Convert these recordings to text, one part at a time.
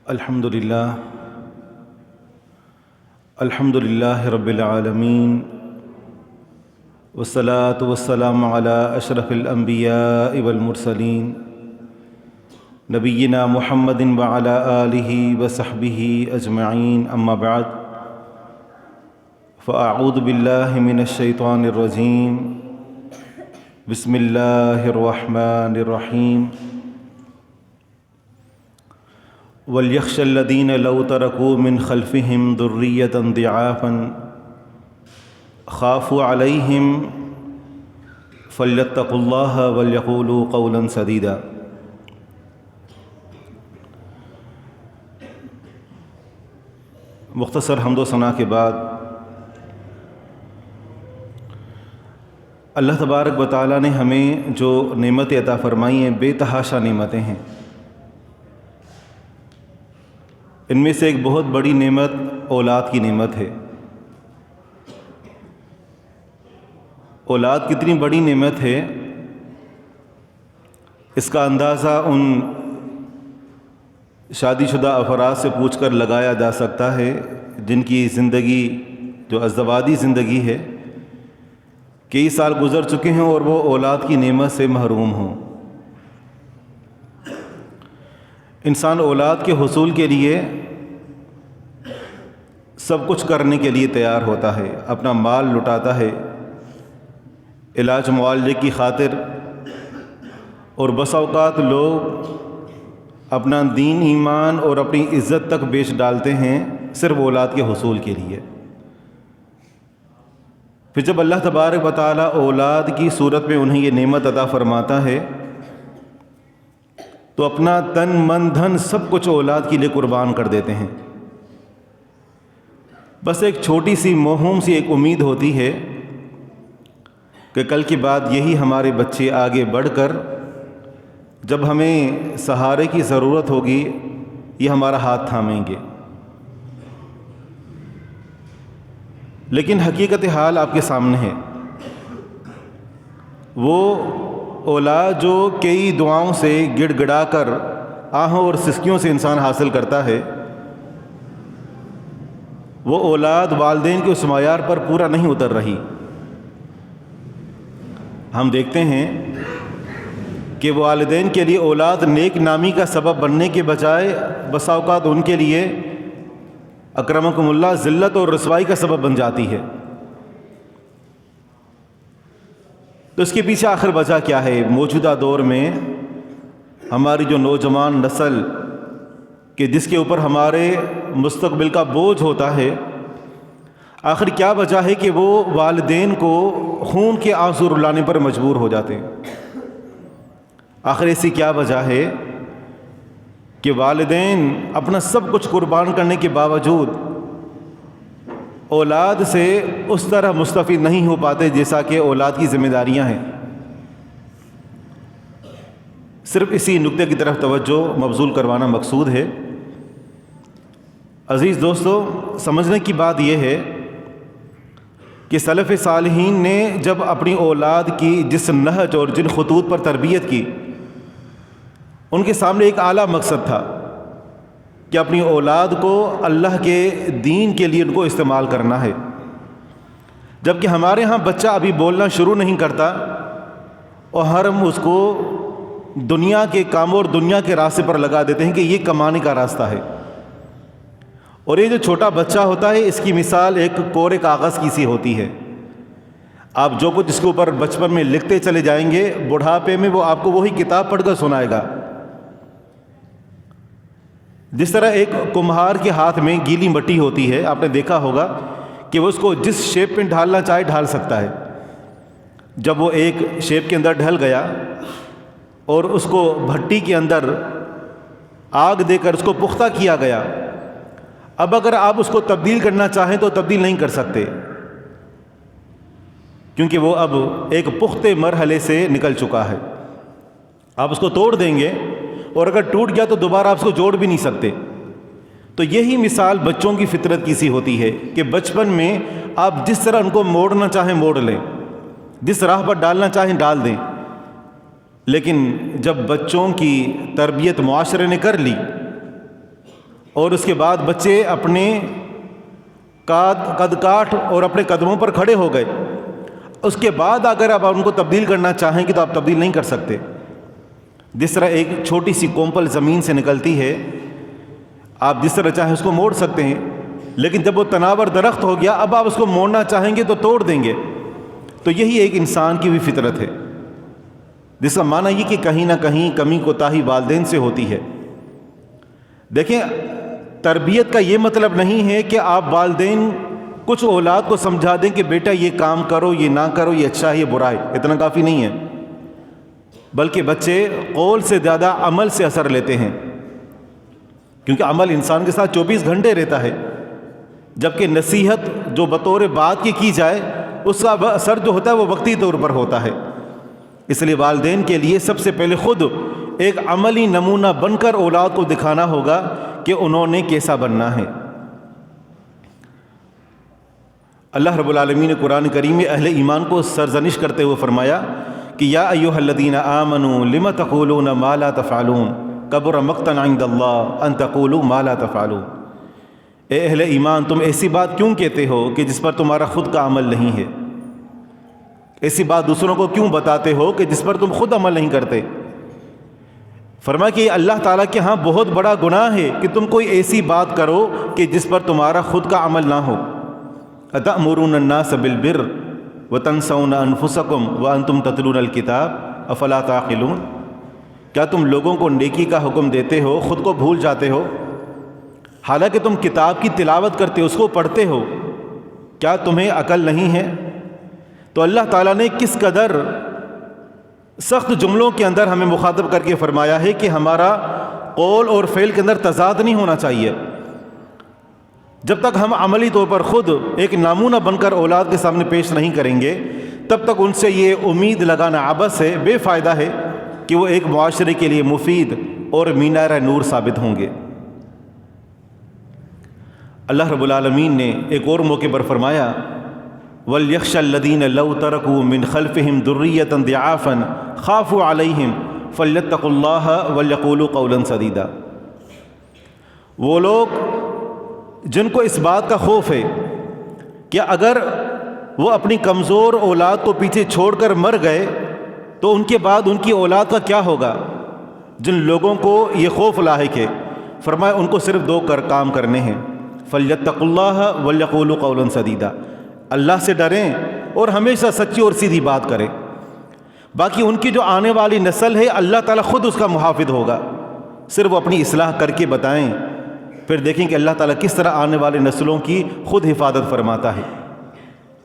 الحمد للہ رب العالمین والصلاة والسلام علی اشرف الانبیاء والمرسلین نبینا محمد وعلی آلہ وصحبہ اجمعین، اما بعد فاعوذ باللہ من الشیطان الرجیم، بسم اللہ الرحمن الرحیم۔ وَلْيَخْشَ الَّذِينَ لَوْ تَرَكُوا مِنْ خَلْفِهِمْ ذُرِّيَّةً ضِعَافًا خَافُوا عَلَيْهِمْ فَلْيَتَّقُوا اللَّهَ وَلْيَقُولُوا قَوْلًا سَدِيدًا۔ مختصر حمد و ثنا کے بعد اللہ تبارک و تعالیٰ نے ہمیں جو نعمتیں عطا فرمائی ہیں، بے تحاشا نعمتیں ہیں۔ ان میں سے ایک بہت بڑی نعمت اولاد کی نعمت ہے۔ اولاد کتنی بڑی نعمت ہے، اس کا اندازہ ان شادی شدہ افراد سے پوچھ کر لگایا جا سکتا ہے جن کی زندگی جو ازدواجی زندگی ہے، کئی سال گزر چکے ہیں اور وہ اولاد کی نعمت سے محروم ہوں۔ انسان اولاد کے حصول کے لیے سب کچھ کرنے کے لیے تیار ہوتا ہے، اپنا مال لٹاتا ہے علاج معالجے کی خاطر، اور بسا اوقات لوگ اپنا دین ایمان اور اپنی عزت تک بیچ ڈالتے ہیں صرف اولاد کے حصول کے لیے۔ پھر جب اللہ تبارک و تعالیٰ اولاد کی صورت میں انہیں یہ نعمت عطا فرماتا ہے تو اپنا تن من دھن سب کچھ اولاد کے لیے قربان کر دیتے ہیں۔ بس ایک چھوٹی سی موہوم سی ایک امید ہوتی ہے کہ کل کی بات یہی ہمارے بچے آگے بڑھ کر جب ہمیں سہارے کی ضرورت ہوگی یہ ہمارا ہاتھ تھامیں گے، لیکن حقیقت حال آپ کے سامنے ہے۔ وہ اولاد جو کئی دعاؤں سے گڑ گڑا کر آہوں اور سسکیوں سے انسان حاصل کرتا ہے، وہ اولاد والدین کے اس معیار پر پورا نہیں اتر رہی۔ ہم دیکھتے ہیں کہ والدین کے لیے اولاد نیک نامی کا سبب بننے کے بجائے بسا اوقات ان کے لیے اکرمکم اللہ ذلت اور رسوائی کا سبب بن جاتی ہے۔ تو اس کے پیچھے آخر وجہ کیا ہے؟ موجودہ دور میں ہماری جو نوجوان نسل کہ جس کے اوپر ہمارے مستقبل کا بوجھ ہوتا ہے، آخر کیا وجہ ہے کہ وہ والدین کو خون کے آنسو رلانے پر مجبور ہو جاتے ہیں؟ آخر ایسی کیا وجہ ہے کہ والدین اپنا سب کچھ قربان کرنے کے باوجود اولاد سے اس طرح مستفید نہیں ہو پاتے جیسا کہ اولاد کی ذمہ داریاں ہیں؟ صرف اسی نقطے کی طرف توجہ مبذول کروانا مقصود ہے۔ عزیز دوستو، سمجھنے کی بات یہ ہے کہ سلف صالحین نے جب اپنی اولاد کی جس نہج اور جن خطوط پر تربیت کی، ان کے سامنے ایک اعلیٰ مقصد تھا کہ اپنی اولاد کو اللہ کے دین کے لیے ان کو استعمال کرنا ہے۔ جبکہ ہمارے ہاں بچہ ابھی بولنا شروع نہیں کرتا اور ہم اس کو دنیا کے کاموں اور دنیا کے راستے پر لگا دیتے ہیں کہ یہ کمانے کا راستہ ہے، اور یہ جو چھوٹا بچہ ہوتا ہے اس کی مثال ایک کورے کاغذ کی سی ہوتی ہے۔ آپ جو کچھ اس کے اوپر بچپن میں لکھتے چلے جائیں گے، بڑھاپے میں وہ آپ کو وہی کتاب پڑھ کر سنائے گا۔ جس طرح ایک کمہار کے ہاتھ میں گیلی مٹی ہوتی ہے، آپ نے دیکھا ہوگا کہ وہ اس کو جس شیپ میں ڈھالنا چاہے ڈھال سکتا ہے۔ جب وہ ایک شیپ کے اندر ڈھل گیا اور اس کو بھٹی کے اندر آگ دے کر اس کو پختہ کیا گیا، اب اگر آپ اس کو تبدیل کرنا چاہیں تو تبدیل نہیں کر سکتے، کیونکہ وہ اب ایک پختہ مرحلے سے نکل چکا ہے۔ آپ اس کو توڑ دیں گے اور اگر ٹوٹ گیا تو دوبارہ آپ اس کو جوڑ بھی نہیں سکتے۔ تو یہی مثال بچوں کی فطرت کی سی ہوتی ہے کہ بچپن میں آپ جس طرح ان کو موڑنا چاہیں موڑ لیں، جس راہ پر ڈالنا چاہیں ڈال دیں، لیکن جب بچوں کی تربیت معاشرے نے کر لی اور اس کے بعد بچے اپنے قد کاٹھ اور اپنے قدموں پر کھڑے ہو گئے، اس کے بعد اگر آپ ان کو تبدیل کرنا چاہیں گے تو آپ تبدیل نہیں کر سکتے۔ جس طرح ایک چھوٹی سی کومپل زمین سے نکلتی ہے، آپ جس طرح چاہیں اس کو موڑ سکتے ہیں، لیکن جب وہ تناور درخت ہو گیا اب آپ اس کو موڑنا چاہیں گے تو توڑ دیں گے۔ تو یہی ایک انسان کی بھی فطرت ہے، جس کا معنی یہ کہ کہیں نہ کہیں کمی کوتاہی والدین سے ہوتی ہے۔ دیکھیں، تربیت کا یہ مطلب نہیں ہے کہ آپ والدین کچھ اولاد کو سمجھا دیں کہ بیٹا یہ کام کرو، یہ نہ کرو، یہ اچھا ہے، یہ برا ہے، اتنا کافی نہیں ہے، بلکہ بچے قول سے زیادہ عمل سے اثر لیتے ہیں، کیونکہ عمل انسان کے ساتھ 24 گھنٹے رہتا ہے، جبکہ نصیحت جو بطور بات کی جائے اس کا اثر جو ہوتا ہے وہ وقتی طور پر ہوتا ہے۔ اس لیے والدین کے لیے سب سے پہلے خود ایک عملی نمونہ بن کر اولاد کو دکھانا ہوگا کہ انہوں نے کیسا بننا ہے۔ اللہ رب العالمین نے قرآن کریم میں اہل ایمان کو سرزنش کرتے ہوئے فرمایا کہ یا ایھا الذین آمنوا لم تقولون ما لا تفعلون کبر مقتا عند اللہ ان تقولوا ما لا تفعلون۔ اے اہل ایمان، تم ایسی بات کیوں کہتے ہو کہ جس پر تمہارا خود کا عمل نہیں ہے؟ ایسی بات دوسروں کو کیوں بتاتے ہو کہ جس پر تم خود عمل نہیں کرتے؟ فرمایا کہ اللہ تعالیٰ کے ہاں بہت بڑا گناہ ہے کہ تم کوئی ایسی بات کرو کہ جس پر تمہارا خود کا عمل نہ ہو۔ اتأمرون الناس بالبر وتنسون انفسکم وانتم تتلون الکتاب افلا تعقلون۔ کیا تم لوگوں کو نیکی کا حکم دیتے ہو، خود کو بھول جاتے ہو؟ حالانکہ تم کتاب کی تلاوت کرتے ہو، اس کو پڑھتے ہو، کیا تمہیں عقل نہیں ہے؟ تو اللہ تعالیٰ نے کس قدر سخت جملوں کے اندر ہمیں مخاطب کر کے فرمایا ہے کہ ہمارا قول اور فعل کے اندر تضاد نہیں ہونا چاہیے۔ جب تک ہم عملی طور پر خود ایک نمونہ بن کر اولاد کے سامنے پیش نہیں کریں گے، تب تک ان سے یہ امید لگانا عبث ہے، بے فائدہ ہے کہ وہ ایک معاشرے کے لیے مفید اور مینار نور ثابت ہوں گے۔ اللہ رب العالمین نے ایک اور موقع پر فرمایا وَلْيَخْشَ الَّذِينَ لَوْ تَرَكُوا مِنْ خَلْفِهِمْ ذُرِّيَّةً ضِعَافًا خَافُوا عَلَيْهِمْ فَلْيَتَّقُوا اللَّهَ وَلْيَقُولُوا قَوْلًا سَدِيدًا۔ وہ لوگ جن کو اس بات کا خوف ہے کہ اگر وہ اپنی کمزور اولاد کو پیچھے چھوڑ کر مر گئے تو ان کے بعد ان کی اولاد کا کیا ہوگا، جن لوگوں کو یہ خوف لاحق ہے، فرمایا ان کو صرف دو کام کرنے ہیں، فَلْيَتَّقُوا اللَّهَ وَلْيَقُولُوا قَوْلًا سَدِيدًا، اللہ سے ڈریں اور ہمیشہ سچی اور سیدھی بات کریں۔ باقی ان کی جو آنے والی نسل ہے اللہ تعالیٰ خود اس کا محافظ ہوگا، صرف وہ اپنی اصلاح کر کے بتائیں، پھر دیکھیں کہ اللہ تعالیٰ کس طرح آنے والے نسلوں کی خود حفاظت فرماتا ہے۔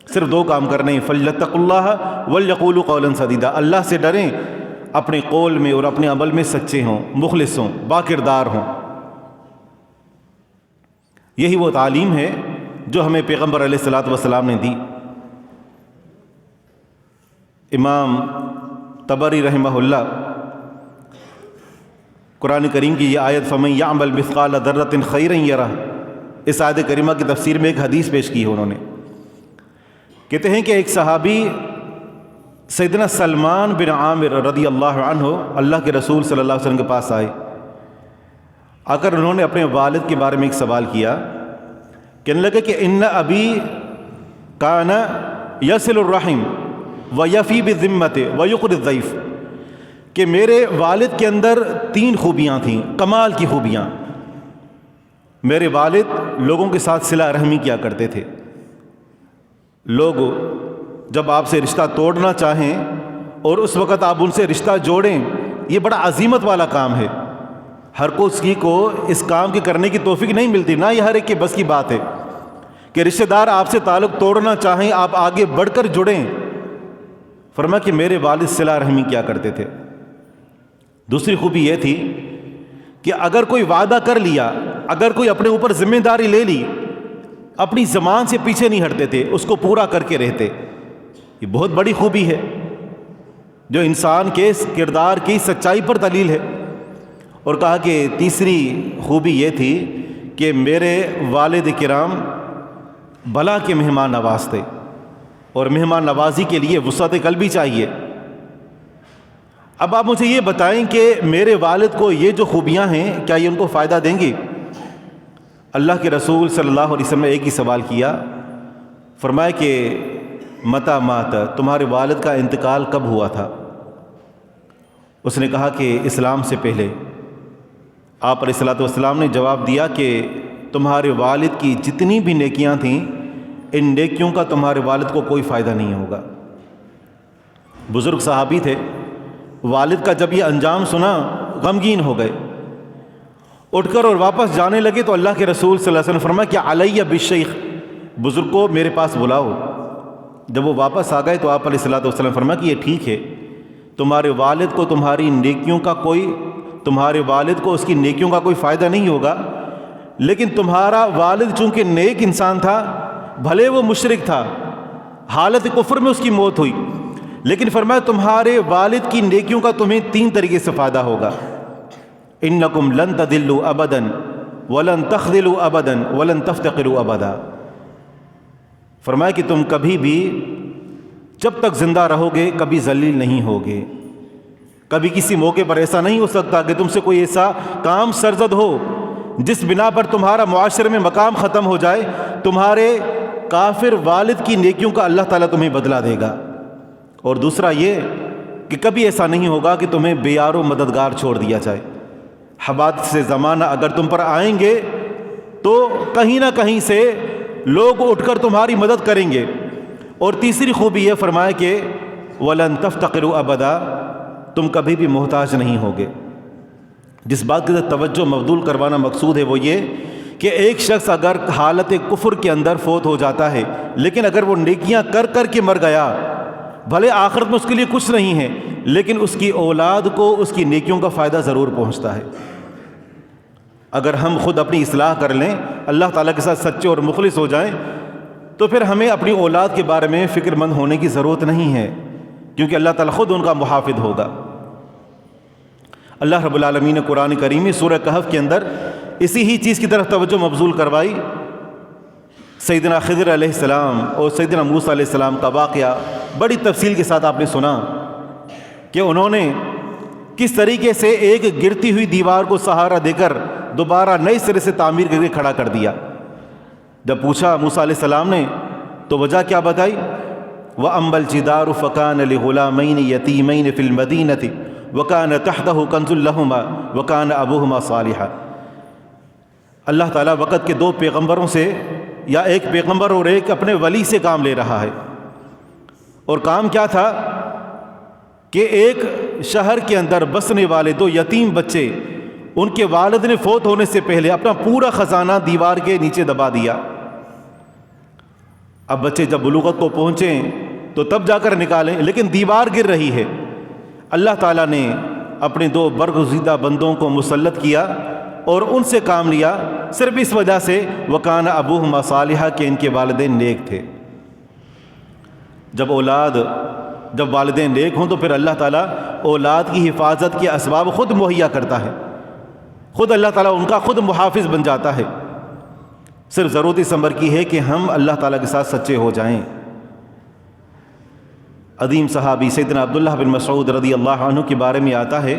صرف دو کام کرنے ہیں، فَلْيَتَّقُوا اللَّهَ وَلْيَقُولُوا قَوْلًا سَدِيدًا، اللہ سے ڈریں، اپنے قول میں اور اپنے عمل میں سچے ہوں، مخلص ہوں، باکردار ہوں۔ یہی وہ تعلیم ہے جو ہمیں پیغمبر علیہ الصلوۃ والسلام نے دی۔ امام طبری رحمہ اللہ قرآن کریم کی یہ آیت فَمَن يَعْمَلْ مِثْقَالَ ذَرَّةٍ خَيْرًا يَرَهُ، اس آیت کریمہ کی تفسیر میں ایک حدیث پیش کی ہے انہوں نے، کہتے ہیں کہ ایک صحابی سیدنا سلمان بن عامر رضی اللہ عنہ اللہ کے رسول صلی اللہ علیہ وسلم کے پاس آئے، آ کر انہوں نے اپنے والد کے بارے میں ایک سوال کیا، کہنے لگے کہ ان ابی کان یصل الرحم ویفی بالذمۃ ویقری الضیف، کہ میرے والد کے اندر 3 خوبیاں تھیں، کمال کی خوبیاں۔ میرے والد لوگوں کے ساتھ صلہ رحمی کیا کرتے تھے، لوگ جب آپ سے رشتہ توڑنا چاہیں اور اس وقت آپ ان سے رشتہ جوڑیں، یہ بڑا عظیمت والا کام ہے، ہر کسی کو اس کام کے کرنے کی توفیق نہیں ملتی، نہ یہ ہر ایک کے بس کی بات ہے کہ رشتہ دار آپ سے تعلق توڑنا چاہیں، آپ آگے بڑھ کر جڑیں۔ فرمایا کہ میرے والد صلہ رحمی کیا کرتے تھے۔ دوسری خوبی یہ تھی کہ اگر کوئی وعدہ کر لیا، اگر کوئی اپنے اوپر ذمہ داری لے لی، اپنی زبان سے پیچھے نہیں ہٹتے تھے، اس کو پورا کر کے رہتے۔ یہ بہت بڑی خوبی ہے جو انسان کے کردار کی سچائی پر دلیل ہے۔ اور کہا کہ تیسری خوبی یہ تھی کہ میرے والد کرام بھلا کے مہمان نواز تھے، اور مہمان نوازی کے لیے وسعت قلبی چاہیے۔ اب آپ مجھے یہ بتائیں کہ میرے والد کو یہ جو خوبیاں ہیں کیا یہ ان کو فائدہ دیں گی؟ اللہ کے رسول صلی اللہ علیہ وسلم نے ایک ہی سوال کیا، فرمایا کہ متى مات، تمہارے والد کا انتقال کب ہوا تھا؟ اس نے کہا کہ اسلام سے پہلے۔ آپ علیہ الصلوۃ والسلام نے جواب دیا کہ تمہارے والد کی جتنی بھی نیکیاں تھیں، ان نیکیوں کا تمہارے والد کو کوئی فائدہ نہیں ہوگا۔ بزرگ صحابی تھے، والد کا جب یہ انجام سنا غمگین ہو گئے، اٹھ کر اور واپس جانے لگے تو اللہ کے رسول صلی اللہ علیہ وسلم فرمایا کہ علیہ بالشیخ، بزرگ کو میرے پاس بلاؤ۔ جب وہ واپس آ گئے تو آپ علیہ الصلوۃ والسلام فرمایا کہ یہ ٹھیک ہے، تمہارے والد کو تمہارے والد کو اس کی نیکیوں کا کوئی فائدہ نہیں ہوگا، لیکن تمہارا والد چونکہ نیک انسان تھا، بھلے وہ مشرک تھا، حالت کفر میں اس کی موت ہوئی، لیکن فرمایا تمہارے والد کی نیکیوں کا تمہیں 3 طریقے سے فائدہ ہوگا۔ انکم لن تضلوا ابدا ولن تخذلوا ابدا ولن تفتقروا ابدا۔ فرمایا کہ تم کبھی بھی جب تک زندہ رہو گے کبھی ذلیل نہیں ہوگے، کبھی کسی موقع پر ایسا نہیں ہو سکتا کہ تم سے کوئی ایسا کام سرزد ہو جس بنا پر تمہارا معاشرے میں مقام ختم ہو جائے۔ تمہارے کافر والد کی نیکیوں کا اللہ تعالیٰ تمہیں بدلہ دے گا۔ اور دوسرا یہ کہ کبھی ایسا نہیں ہوگا کہ تمہیں بے یار و مددگار چھوڑ دیا جائے۔ حوادث سے زمانہ اگر تم پر آئیں گے تو کہیں نہ کہیں سے لوگ اٹھ کر تمہاری مدد کریں گے۔ اور تیسری خوبی یہ فرمایا کہ وَلَن تَفْتَقِرُوا أَبَدًا، تم کبھی بھی محتاج نہیں ہوگے۔ جس بات کی توجہ مبذول کروانا مقصود ہے وہ یہ کہ ایک شخص اگر حالت کفر کے اندر فوت ہو جاتا ہے، لیکن اگر وہ نیکیاں کر کر کے مر گیا، بھلے آخرت میں اس کے لیے کچھ نہیں ہے، لیکن اس کی اولاد کو اس کی نیکیوں کا فائدہ ضرور پہنچتا ہے۔ اگر ہم خود اپنی اصلاح کر لیں، اللہ تعالیٰ کے ساتھ سچے اور مخلص ہو جائیں، تو پھر ہمیں اپنی اولاد کے بارے میں فکر مند ہونے کی ضرورت نہیں ہے، کیونکہ اللہ تعالیٰ خود ان کا محافظ ہوگا۔ اللہ رب العالمین نے قرآن کریم میں سورہ کہف کے اندر اسی ہی چیز کی طرف توجہ مبذول کروائی۔ سیدنا خضر علیہ السلام اور سیدنا موسیٰ علیہ السلام کا واقعہ بڑی تفصیل کے ساتھ آپ نے سنا کہ انہوں نے کس طریقے سے ایک گرتی ہوئی دیوار کو سہارا دے کر دوبارہ نئے سرے سے تعمیر کر کے کھڑا کر دیا۔ جب پوچھا موسیٰ علیہ السلام نے تو وجہ کیا بتائی؟ وَأَمَّا الْجِدَارُ فَكَانَ لِغُلَامَيْنِ يَتِيمَيْنِ فِي الْمَدِينَةِ وَكَانَ تَحْتَهُ كَنْزٌ لَهُمَا وَكَانَ أَبُوهُمَا صَالِحًا۔ اللہ تعالیٰ وقت کے 2 پیغمبروں سے یا ایک پیغمبر اور ایک اپنے ولی سے کام لے رہا ہے، اور کام کیا تھا کہ ایک شہر کے اندر بسنے والے 2 یتیم بچے، ان کے والد نے فوت ہونے سے پہلے اپنا پورا خزانہ دیوار کے نیچے دبا دیا۔ اب بچے جب بلوغت کو پہنچیں تو تب جا کر نکالیں، لیکن دیوار گر رہی ہے۔ اللہ تعالیٰ نے اپنے 2 برگزیدہ بندوں کو مسلط کیا اور ان سے کام لیا، صرف اس وجہ سے وَكَانَ أَبُوهُمَا صَالِحًا کہ ان کے والدین نیک تھے۔ جب والدین نیک ہوں تو پھر اللہ تعالیٰ اولاد کی حفاظت کے اسباب خود مہیا کرتا ہے، خود اللہ تعالیٰ ان کا خود محافظ بن جاتا ہے۔ صرف ضرورت اس امر کی ہے کہ ہم اللہ تعالیٰ کے ساتھ سچے ہو جائیں۔ عظیم صحابی سیدنا عبداللہ بن مسعود رضی اللہ عنہ کے بارے میں آتا ہے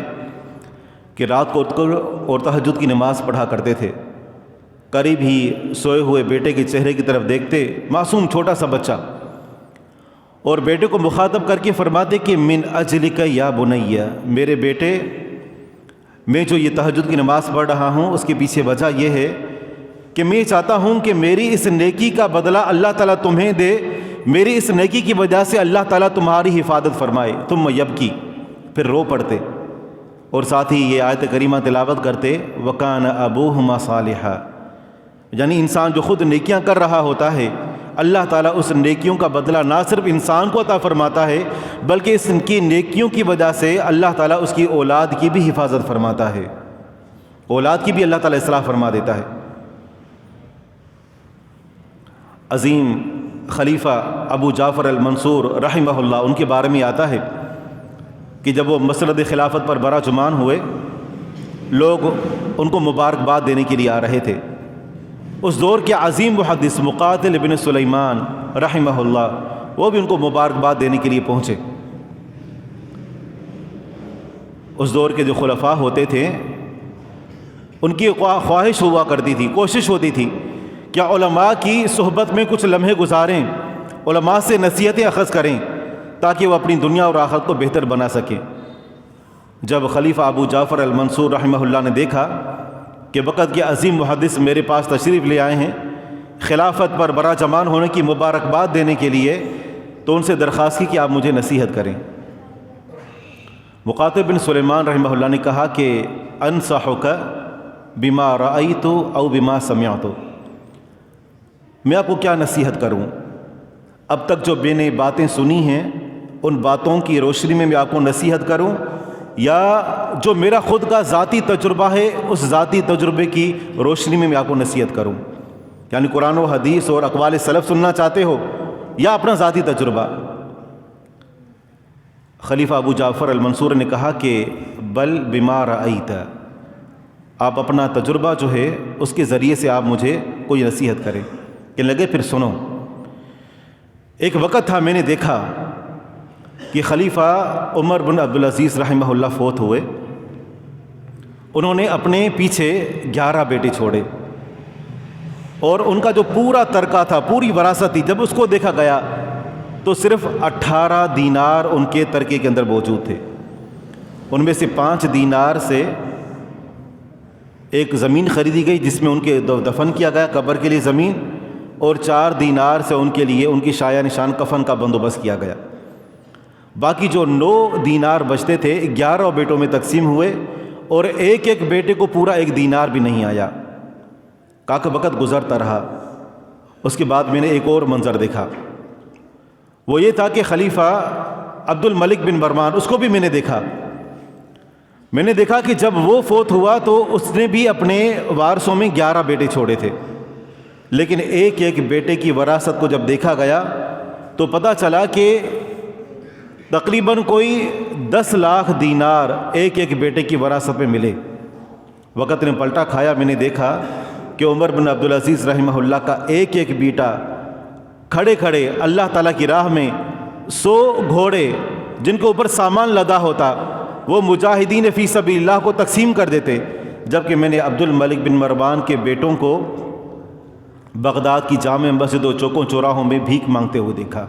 کہ رات کو اٹھ کر اور تہجد کی نماز پڑھا کرتے تھے۔ قریب ہی سوئے ہوئے بیٹے کے چہرے کی طرف دیکھتے، معصوم چھوٹا سا بچہ، اور بیٹے کو مخاطب کر کے فرماتے کہ من اجلک یا بنی، میرے بیٹے، میں جو یہ تہجد کی نماز پڑھ رہا ہوں اس کے پیچھے وجہ یہ ہے کہ میں چاہتا ہوں کہ میری اس نیکی کا بدلہ اللہ تعالیٰ تمہیں دے، میری اس نیکی کی وجہ سے اللہ تعالیٰ تمہاری حفاظت فرمائے۔ تم یبکی، پھر رو پڑتے اور ساتھ ہی یہ آیت کریمہ تلاوت کرتے وَكَانَ أَبُوهُمَا صَالِحًا، یعنی انسان جو خود نیکیاں کر رہا ہوتا ہے، اللہ تعالیٰ اس نیکیوں کا بدلہ نہ صرف انسان کو عطا فرماتا ہے بلکہ اس کی نیکیوں کی وجہ سے اللہ تعالیٰ اس کی اولاد کی بھی حفاظت فرماتا ہے، اولاد کی بھی اللہ تعالیٰ اصلاح فرما دیتا ہے۔ عظیم خلیفہ ابو جعفر المنصور رحمہ اللہ، ان کے بارے میں آتا ہے کہ جب وہ مسند خلافت پر براجمان ہوئے، لوگ ان کو مبارکباد دینے کے لیے آ رہے تھے۔ اس دور کے عظیم محدث مقاتل بن سلیمان رحمہ اللہ، وہ بھی ان کو مبارکباد دینے کے لیے پہنچے۔ اس دور کے جو خلفاء ہوتے تھے ان کی خواہش ہوا کرتی تھی، کوشش ہوتی تھی کہ علماء کی صحبت میں کچھ لمحے گزاریں، علماء سے نصیحتیں اخذ کریں تاکہ وہ اپنی دنیا اور آخرت کو بہتر بنا سکیں۔ جب خلیفہ ابو جعفر المنصور رحمہ اللہ نے دیکھا کہ وقت کے عظیم محدث میرے پاس تشریف لے آئے ہیں خلافت پر براجمان ہونے کی مبارکباد دینے کے لیے، تو ان سے درخواست کی کہ آپ مجھے نصیحت کریں۔ مقاتل بن سلیمان رحمہ اللہ نے کہا کہ انصحک بما رأیت او بما سمعت، میں آپ کو کیا نصیحت کروں؟ اب تک جو میں نے باتیں سنی ہیں ان باتوں کی روشنی میں آپ کو نصیحت کروں، یا جو میرا خود کا ذاتی تجربہ ہے اس ذاتی تجربے کی روشنی میں آپ کو نصیحت کروں؟ یعنی قرآن و حدیث اور اقوال سلف سننا چاہتے ہو یا اپنا ذاتی تجربہ؟ خلیفہ ابو جعفر المنصور نے کہا کہ بل بما رأیت، آپ اپنا تجربہ جو ہے اس کے ذریعے سے آپ مجھے کوئی نصیحت کریں۔ کہ لگے پھر سنو، ایک وقت تھا میں نے دیکھا کہ خلیفہ عمر بن عبدالعزیز رحمہ اللہ فوت ہوئے، انہوں نے اپنے پیچھے 11 بیٹے چھوڑے، اور ان کا جو پورا ترکہ تھا، پوری وراثت تھی، جب اس کو دیکھا گیا تو صرف 18 دینار ان کے ترکے کے اندر موجود تھے۔ ان میں سے 5 دینار سے ایک زمین خریدی گئی جس میں ان کے دفن کیا گیا، قبر کے لیے زمین، اور 4 دینار سے ان کے لیے ان کی شایع نشان کفن کا بندوبست کیا گیا۔ باقی جو 9 دینار بچتے تھے 11 بیٹوں میں تقسیم ہوئے، اور ایک ایک بیٹے کو پورا 1 دینار بھی نہیں آیا۔ کاکہ وقت گزرتا رہا، اس کے بعد میں نے ایک اور منظر دیکھا، وہ یہ تھا کہ خلیفہ عبد الملک بن مروان، اس کو بھی میں نے دیکھا کہ جب وہ فوت ہوا تو اس نے بھی اپنے وارثوں میں 11 بیٹے چھوڑے تھے، لیکن ایک ایک بیٹے کی وراثت کو جب دیکھا گیا تو پتہ چلا کہ تقریباً کوئی 10 لاکھ دینار ایک ایک بیٹے کی وراثت میں ملے۔ وقت نے پلٹا کھایا، میں نے دیکھا کہ عمر بن عبدالعزیز رحمہ اللہ کا ایک ایک بیٹا کھڑے کھڑے اللہ تعالیٰ کی راہ میں 100 گھوڑے جن کے اوپر سامان لدا ہوتا وہ مجاہدین فی سبیل اللہ کو تقسیم کر دیتے، جبکہ میں نے عبد الملک بن مروان کے بیٹوں کو بغداد کی جامع مسجد و چوکوں چوراہوں میں بھیک مانگتے ہوئے دیکھا۔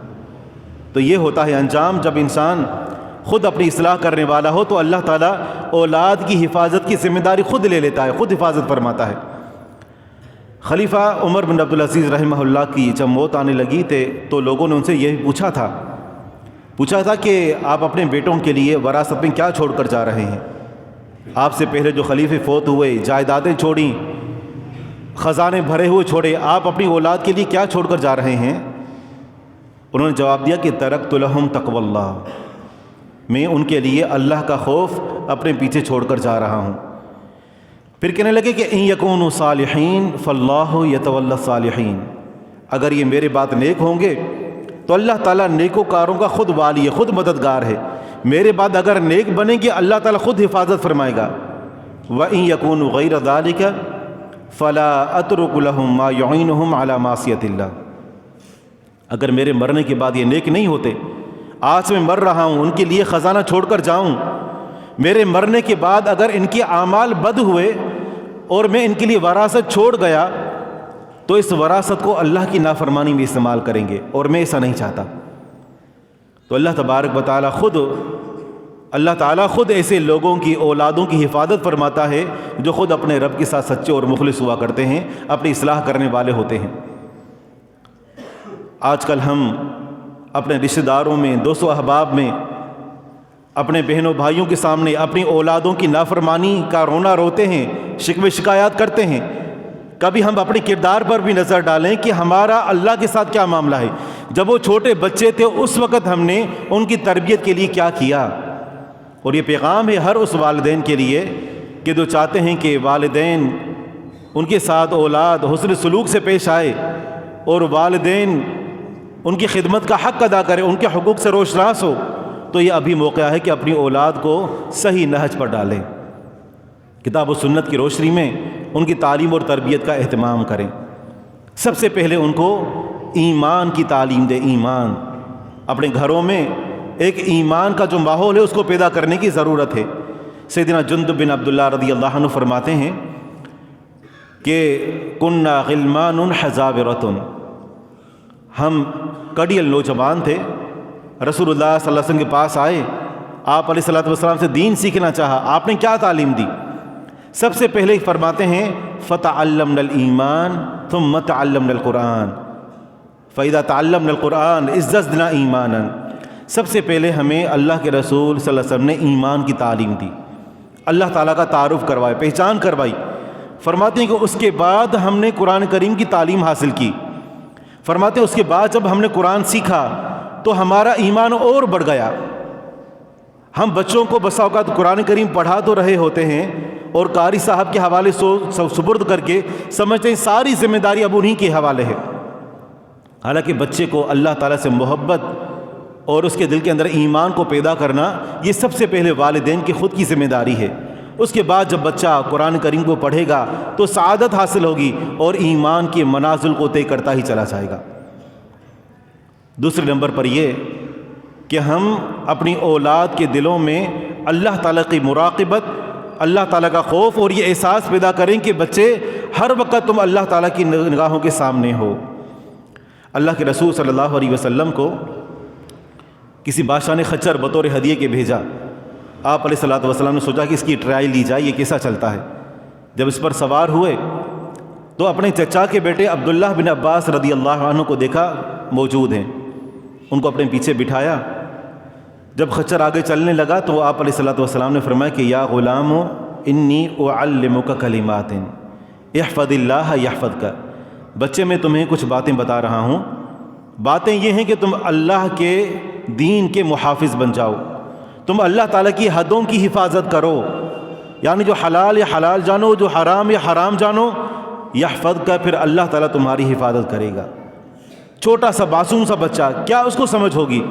تو یہ ہوتا ہے انجام، جب انسان خود اپنی اصلاح کرنے والا ہو تو اللہ تعالیٰ اولاد کی حفاظت کی ذمہ داری خود لے لیتا ہے، خود حفاظت فرماتا ہے۔ خلیفہ عمر بن عبدالعزیز رحمہ اللہ کی جب موت آنے لگی تھے تو لوگوں نے ان سے یہ پوچھا تھا کہ آپ اپنے بیٹوں کے لیے وراثت میں کیا چھوڑ کر جا رہے ہیں؟ آپ سے پہلے جو خلیفے فوت ہوئے جائیدادیں چھوڑیں، خزانے بھرے ہوئے چھوڑے، آپ اپنی اولاد کے لیے کیا چھوڑ کر جا رہے ہیں؟ انہوں نے جواب دیا کہ ترکت لہم تقوی اللہ، میں ان کے لیے اللہ کا خوف اپنے پیچھے چھوڑ کر جا رہا ہوں۔ پھر کہنے لگے کہ ان یکونوا صالحین فاللہ یتولی الصالحین، اگر یہ میرے بات نیک ہوں گے تو اللہ تعالیٰ نیکوکاروں کا خود والی ہے، خود مددگار ہے، میرے بعد اگر نیک بنیں گے اللہ تعالیٰ خود حفاظت فرمائے گا۔ وَإِن يَكُونُوا غَيْرَ ذَلِكَ فَلَا أَتْرُكُ لَهُم مَّا يُعِينُهُمْ عَلَى مَعْصِيَةِ اللَّهِ، اگر میرے مرنے کے بعد یہ نیک نہیں ہوتے، آج میں مر رہا ہوں ان کے لیے خزانہ چھوڑ کر جاؤں، میرے مرنے کے بعد اگر ان کے اعمال بد ہوئے اور میں ان کے لیے وراثت چھوڑ گیا تو اس وراثت کو اللہ کی نافرمانی میں استعمال کریں گے، اور میں ایسا نہیں چاہتا۔ تو اللہ تبارک و تعالیٰ خود ایسے لوگوں کی اولادوں کی حفاظت فرماتا ہے جو خود اپنے رب کے ساتھ سچے اور مخلص ہوا کرتے ہیں، اپنی اصلاح کرنے والے ہوتے ہیں۔ آج کل ہم اپنے رشتہ داروں میں، دوست و احباب میں، اپنے بہنوں بھائیوں کے سامنے اپنی اولادوں کی نافرمانی کا رونا روتے ہیں، شکوے شکایات کرتے ہیں۔ کبھی ہم اپنے کردار پر بھی نظر ڈالیں کہ ہمارا اللہ کے ساتھ کیا معاملہ ہے۔ جب وہ چھوٹے بچے تھے اس وقت ہم نے ان کی تربیت کے لیے کیا کیا؟ اور یہ پیغام ہے ہر اس والدین کے لیے کہ جو چاہتے ہیں کہ والدین ان کے ساتھ اولاد حسن سلوک سے پیش آئے اور والدین ان کی خدمت کا حق ادا کرے، ان کے حقوق سے روشناس ہو، تو یہ ابھی موقع ہے کہ اپنی اولاد کو صحیح نہج پر ڈالیں، کتاب و سنت کی روشنی میں ان کی تعلیم اور تربیت کا اہتمام کریں۔ سب سے پہلے ان کو ایمان کی تعلیم دیں۔ ایمان، اپنے گھروں میں ایک ایمان کا جو ماحول ہے اس کو پیدا کرنے کی ضرورت ہے۔ سیدنا جندب بن عبداللہ رضی اللہ عنہ فرماتے ہیں کہ کننا غلمان حزابرۃ، ہم کڑیل نوجوان تھے، رسول اللہ صلی اللہ علیہ وسلم کے پاس آئے، آپ علیہ الصلوۃ والسلام سے دین سیکھنا چاہا، آپ نے کیا تعلیم دی؟ سب سے پہلے فرماتے ہیں فتعلمنا الایمان ثم تعلمنا القرآن فاذا تعلمنا القرآن ازددنا ایمانا۔ سب سے پہلے ہمیں اللہ کے رسول صلی اللہ علیہ وسلم نے ایمان کی تعلیم دی، اللہ تعالیٰ کا تعارف کروایا، پہچان کروائی۔ فرماتے ہیں کہ اس کے بعد ہم نے قرآن کریم کی تعلیم حاصل کی۔ فرماتے ہیں اس کے بعد جب ہم نے قرآن سیکھا تو ہمارا ایمان اور بڑھ گیا۔ ہم بچوں کو بسا اوقات قرآن کریم پڑھا تو رہے ہوتے ہیں اور قاری صاحب کے حوالے سپرد کر کے سمجھتے ہیں ساری ذمہ داری اب انہی کے حوالے ہے، حالانکہ بچے کو اللہ تعالیٰ سے محبت اور اس کے دل کے اندر ایمان کو پیدا کرنا یہ سب سے پہلے والدین کی خود کی ذمہ داری ہے۔ اس کے بعد جب بچہ قرآن کریم کو پڑھے گا تو سعادت حاصل ہوگی اور ایمان کے منازل کو طے کرتا ہی چلا جائے گا۔ دوسرے نمبر پر یہ کہ ہم اپنی اولاد کے دلوں میں اللہ تعالیٰ کی مراقبت، اللہ تعالیٰ کا خوف اور یہ احساس پیدا کریں کہ بچے ہر وقت تم اللہ تعالیٰ کی نگاہوں کے سامنے ہو۔ اللہ کے رسول صلی اللہ علیہ وسلم کو کسی بادشاہ نے خچر بطور ہدیے کے بھیجا۔ آپ علیہ الصلوۃ والسلام نے سوچا کہ اس کی ٹرائل لی جائے، یہ کیسا چلتا ہے۔ جب اس پر سوار ہوئے تو اپنے چچا کے بیٹے عبداللہ بن عباس رضی اللہ عنہ کو دیکھا موجود ہیں، ان کو اپنے پیچھے بٹھایا۔ جب خچر آگے چلنے لگا تو آپ علیہ الصلوۃ والسلام نے فرمایا کہ یا غلام انی اعلمک کلمات احفظ اللہ یحفظک، بچے میں تمہیں کچھ باتیں بتا رہا ہوں، باتیں یہ ہیں کہ تم اللہ کے دین کے محافظ بن جاؤ، تم اللہ تعالیٰ کی حدوں کی حفاظت کرو، یعنی جو حلال یا حلال جانو، جو حرام یا حرام جانو، یحفظک، پھر اللہ تعالیٰ تمہاری حفاظت کرے گا۔ چھوٹا سا معصوم سا بچہ، کیا اس کو سمجھ ہوگی؟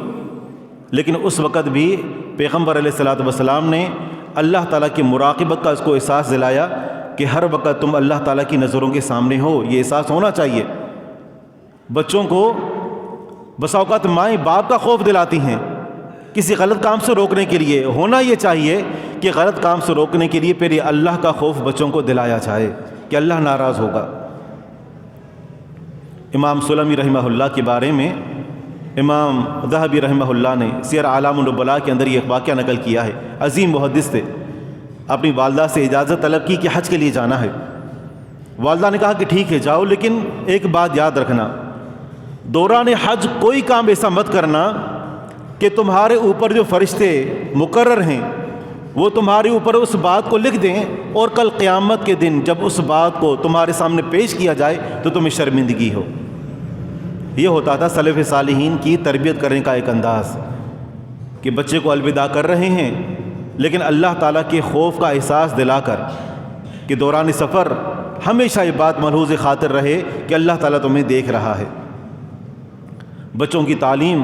لیکن اس وقت بھی پیغمبر علیہ الصلوۃ والسلام نے اللہ تعالیٰ کی مراقبت کا اس کو احساس دلایا کہ ہر وقت تم اللہ تعالیٰ کی نظروں کے سامنے ہو، یہ احساس ہونا چاہیے۔ بچوں کو بسا اوقات مائیں باپ کا خوف دلاتی ہیں کسی غلط کام سے روکنے کے لیے، ہونا یہ چاہیے کہ غلط کام سے روکنے کے لیے پھر یہ اللہ کا خوف بچوں کو دلایا جائے کہ اللہ ناراض ہوگا۔ امام سلمی رحمہ اللہ کے بارے میں امام ذہبی رحمہ اللہ نے سیر اعلام النبلاء کے اندر یہ واقعہ نقل کیا ہے۔ عظیم محدث تھے، اپنی والدہ سے اجازت طلب کی کہ حج کے لیے جانا ہے۔ والدہ نے کہا کہ ٹھیک ہے جاؤ، لیکن ایک بات یاد رکھنا، دوران حج کوئی کام ایسا مت کرنا کہ تمہارے اوپر جو فرشتے مقرر ہیں وہ تمہارے اوپر اس بات کو لکھ دیں اور کل قیامت کے دن جب اس بات کو تمہارے سامنے پیش کیا جائے تو تمہیں شرمندگی ہو۔ یہ ہوتا تھا سلف صالحین کی تربیت کرنے کا ایک انداز کہ بچے کو الوداع کر رہے ہیں لیکن اللہ تعالیٰ کے خوف کا احساس دلا کر کہ دوران سفر ہمیشہ یہ بات ملحوظ خاطر رہے کہ اللہ تعالیٰ تمہیں دیکھ رہا ہے۔ بچوں کی تعلیم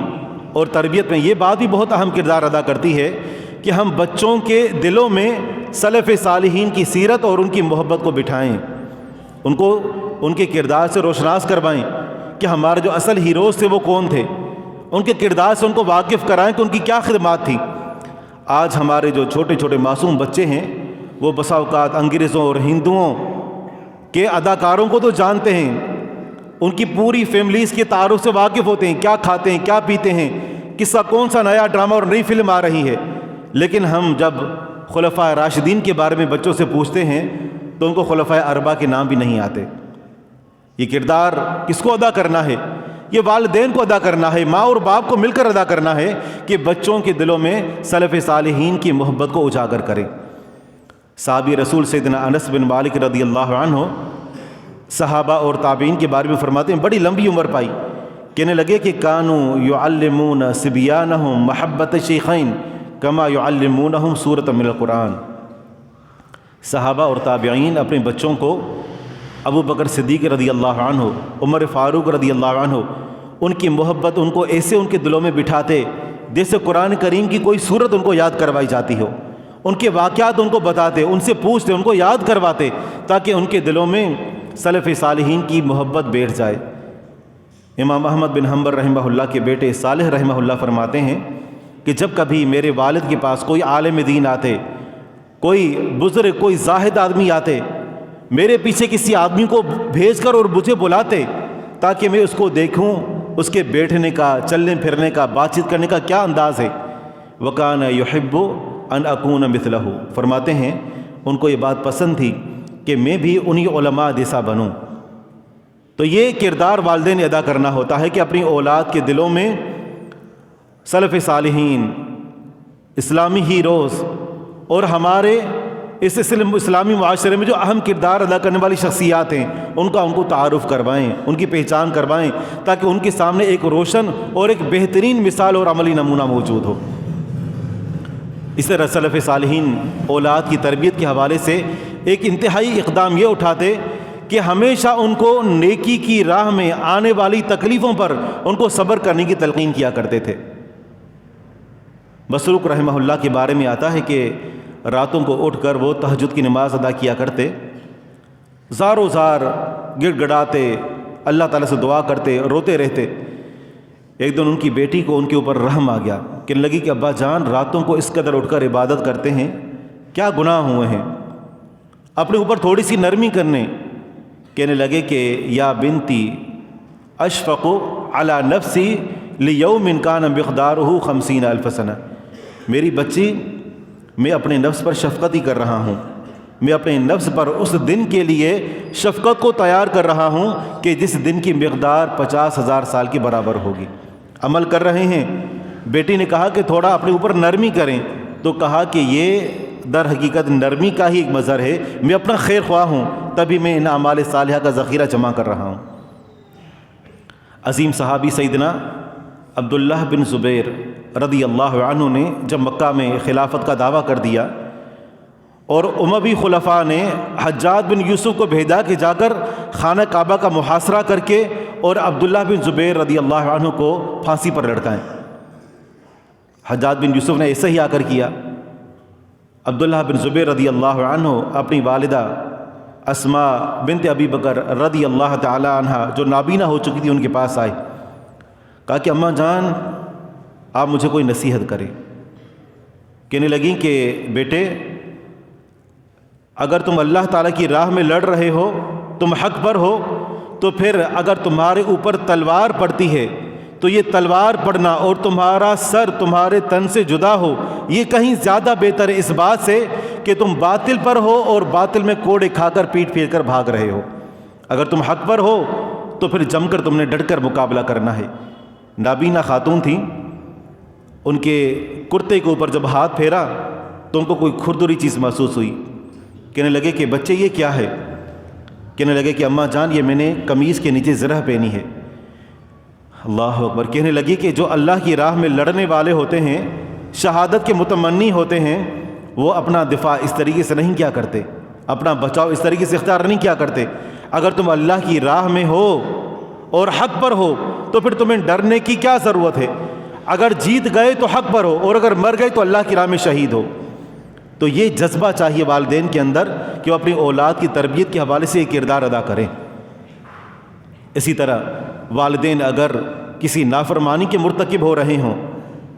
اور تربیت میں یہ بات بھی بہت اہم کردار ادا کرتی ہے کہ ہم بچوں کے دلوں میں سلف صالحین کی سیرت اور ان کی محبت کو بٹھائیں، ان کو ان کے کردار سے روشناس کروائیں کہ ہمارے جو اصل ہیروز تھے وہ کون تھے، ان کے کردار سے ان کو واقف کرائیں کہ ان کی کیا خدمات تھیں۔ آج ہمارے جو چھوٹے چھوٹے معصوم بچے ہیں وہ بسا اوقات انگریزوں اور ہندوؤں کے اداکاروں کو تو جانتے ہیں، ان کی پوری فیملیز کے تعارف سے واقف ہوتے ہیں، کیا کھاتے ہیں، کیا پیتے ہیں، کس کا کون سا نیا ڈرامہ اور نئی فلم آ رہی ہے۔ لیکن ہم جب خلفاء راشدین کے بارے میں بچوں سے پوچھتے ہیں تو ان کو خلفاء اربعہ کے نام بھی نہیں آتے۔ یہ کردار کس کو ادا کرنا ہے؟ یہ والدین کو ادا کرنا ہے، ماں اور باپ کو مل کر ادا کرنا ہے کہ بچوں کے دلوں میں سلف صالحین کی محبت کو اجاگر کریں۔ صحابی رسول سیدنا انس بن مالک رضی اللہ عنہ صحابہ اور تابعین کے بارے میں فرماتے ہیں بڑی لمبی عمر پائی، کہنے لگے کہ کانوا یعلمون صبیانہم محبت شیخین کما یعلمونہم سورۃ من القرآن۔ صحابہ اور تابعین اپنے بچوں کو ابو بکر صدیق رضی اللہ عنہ، عمر فاروق رضی اللہ عنہ، ان کی محبت ان کو ایسے ان کے دلوں میں بٹھاتے جیسے قرآن کریم کی کوئی سورت ان کو یاد کروائی جاتی ہو، ان کے واقعات ان کو بتاتے، ان سے پوچھتے، ان کو یاد کرواتے تاکہ ان کے دلوں میں سلف صالحین کی محبت بیٹھ جائے۔ امام احمد بن حنبل رحمہ اللہ کے بیٹے صالح رحمہ اللہ فرماتے ہیں کہ جب کبھی میرے والد کے پاس کوئی عالم دین آتے، کوئی بزرگ، کوئی زاہد آدمی آتے میرے پیچھے کسی آدمی کو بھیج کر اور مجھے بلاتے تاکہ میں اس کو دیکھوں، اس کے بیٹھنے کا، چلنے پھرنے کا، بات چیت کرنے کا کیا انداز ہے۔ وَكَانَ يُحِبُّ أَنْ أَكُونَ مِثْلَهُ، فرماتے ہیں ان کو یہ بات پسند تھی کہ میں بھی انہی علماء جیسا بنوں۔ تو یہ کردار والدین ادا کرنا ہوتا ہے کہ اپنی اولاد کے دلوں میں سلف صالحین، اسلامی ہیروز اور ہمارے اس اسلامی معاشرے میں جو اہم کردار ادا کرنے والی شخصیات ہیں ان کو تعارف کروائیں، ان کی پہچان کروائیں، تاکہ ان کے سامنے ایک روشن اور ایک بہترین مثال اور عملی نمونہ موجود ہو۔ اس طرح سلف صالحین اولاد کی تربیت کے حوالے سے ایک انتہائی اقدام یہ اٹھاتے کہ ہمیشہ ان کو نیکی کی راہ میں آنے والی تکلیفوں پر ان کو صبر کرنے کی تلقین کیا کرتے تھے۔ مسروق رحمہ اللہ کے بارے میں آتا ہے کہ راتوں کو اٹھ کر وہ تہجد کی نماز ادا کیا کرتے، زاروں زار گڑ گڑاتے، اللہ تعالیٰ سے دعا کرتے، روتے رہتے۔ ایک دن ان کی بیٹی کو ان کے اوپر رحم آ گیا، کہنے لگی کہ ابا جان راتوں کو اس قدر اٹھ کر عبادت کرتے ہیں، کیا گناہ ہوئے ہیں، اپنے اوپر تھوڑی سی نرمی کرنے۔ کہنے لگے کہ یا بنتی اشفق علی نفسی لیوم کان مقدارہ 50,000 سنہ، میری بچی میں اپنے نفس پر شفقت ہی کر رہا ہوں، میں اپنے نفس پر اس دن کے لیے شفقت کو تیار کر رہا ہوں کہ جس دن کی مقدار 50,000 سال کے برابر ہوگی۔ عمل کر رہے ہیں۔ بیٹی نے کہا کہ تھوڑا اپنے اوپر نرمی کریں، تو کہا کہ یہ در حقیقت نرمی کا ہی ایک مظہر ہے، میں اپنا خیر خواہ ہوں، تبھی میں ان اعمال صالحہ کا ذخیرہ جمع کر رہا ہوں۔ عظیم صحابی سیدنا عبداللہ بن زبیر رضی اللہ عنہ نے جب مکہ میں خلافت کا دعویٰ کر دیا اور اموی خلفاء نے حجاج بن یوسف کو بھیجا کہ جا کر خانہ کعبہ کا محاصرہ کر کے اور عبداللہ بن زبیر رضی اللہ عنہ کو پھانسی پر لٹکائیں۔ حجاج بن یوسف نے ایسا ہی آ کر کیا۔ عبداللہ بن زبیر رضی اللہ عنہ اپنی والدہ اسماء بنت ابی بکر رضی اللہ تعالی عنہ جو نابینا ہو چکی تھی ان کے پاس آئے، کہا کہ اماں جان آپ مجھے کوئی نصیحت کریں۔ کہنے لگیں کہ بیٹے اگر تم اللہ تعالیٰ کی راہ میں لڑ رہے ہو، تم حق پر ہو، تو پھر اگر تمہارے اوپر تلوار پڑتی ہے تو یہ تلوار پڑنا اور تمہارا سر تمہارے تن سے جدا ہو یہ کہیں زیادہ بہتر ہے اس بات سے کہ تم باطل پر ہو اور باطل میں کوڑے کھا کر پیٹ پھیر کر بھاگ رہے ہو۔ اگر تم حق پر ہو تو پھر جم کر تم نے ڈٹ کر مقابلہ کرنا ہے۔ نابینا خاتون تھیں، ان کے کرتے کے اوپر جب ہاتھ پھیرا تو ان کو کوئی کھردری چیز محسوس ہوئی۔ کہنے لگے کہ بچے یہ کیا ہے؟ کہنے لگے کہ اماں جان یہ میں نے قمیض کے نیچے زرہ پہنی ہے۔ اللہ اکبر۔ کہنے لگی کہ جو اللہ کی راہ میں لڑنے والے ہوتے ہیں، شہادت کے متمنی ہوتے ہیں، وہ اپنا دفاع اس طریقے سے نہیں کیا کرتے، اپنا بچاؤ اس طریقے سے اختیار نہیں کیا کرتے۔ اگر تم اللہ کی راہ میں ہو اور حق پر ہو تو پھر تمہیں ڈرنے کی کیا ضرورت ہے؟ اگر جیت گئے تو حق پر ہو اور اگر مر گئے تو اللہ کی راہ میں شہید ہو۔ تو یہ جذبہ چاہیے والدین کے اندر کہ وہ اپنی اولاد کی تربیت کے حوالے سے یہ کردار ادا کریں۔ اسی طرح والدین اگر کسی نافرمانی کے مرتکب ہو رہے ہوں،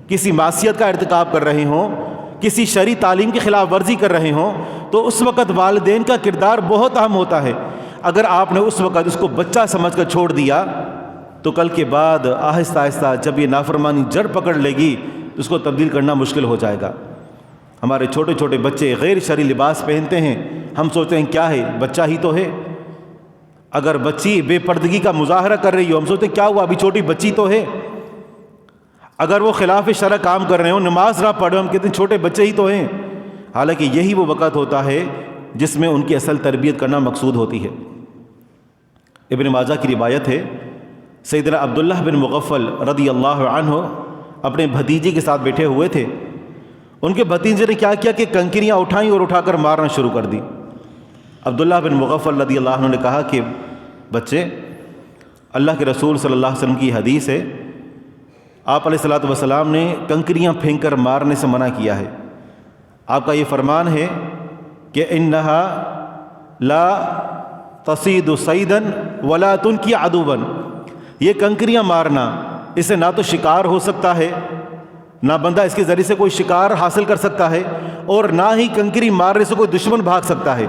کسی معصیت کا ارتکاب کر رہے ہوں، کسی شرعی تعلیم کی خلاف ورزی کر رہے ہوں، تو اس وقت والدین کا کردار بہت اہم ہوتا ہے۔ اگر آپ نے اس وقت اس کو بچہ سمجھ کر چھوڑ دیا تو کل کے بعد آہستہ آہستہ جب یہ نافرمانی جڑ پکڑ لے گی تو اس کو تبدیل کرنا مشکل ہو جائے گا۔ ہمارے چھوٹے چھوٹے بچے غیر شرعی لباس پہنتے ہیں، ہم سوچتے ہیں کیا ہے، بچہ ہی تو ہے۔ اگر بچی بے پردگی کا مظاہرہ کر رہی ہو، ہم سوچتے ہیں کیا ہوا، ابھی چھوٹی بچی تو ہے۔ اگر وہ خلاف شرع کام کر رہے ہوں، نماز نہ پڑھے، ہم کہتے ہیں چھوٹے بچے ہی تو ہیں، حالانکہ یہی وہ وقت ہوتا ہے جس میں ان کی اصل تربیت کرنا مقصود ہوتی ہے۔ ابن ماجہ کی روایت ہے، سیدنا عبداللہ بن مغفل رضی اللہ عنہ اپنے بھتیجے کے ساتھ بیٹھے ہوئے تھے۔ ان کے بھتیجے نے کیا کیا کہ کنکریاں اٹھائیں اور اٹھا کر مارنا شروع کر دی۔ عبداللہ بن مغفل رضی اللہ عنہ نے کہا کہ بچے، اللہ کے رسول صلی اللہ علیہ وسلم کی حدیث ہے، آپ علیہ الصلوۃ والسلام نے کنکریاں پھینک کر مارنے سے منع کیا ہے۔ آپ کا یہ فرمان ہے کہ انہا لا تصید صیدا ولا تنکی عدوا، یہ کنکریاں مارنا اس سے نہ تو شکار ہو سکتا ہے، نہ بندہ اس کے ذریعے سے کوئی شکار حاصل کر سکتا ہے، اور نہ ہی کنکری مارنے سے کوئی دشمن بھاگ سکتا ہے۔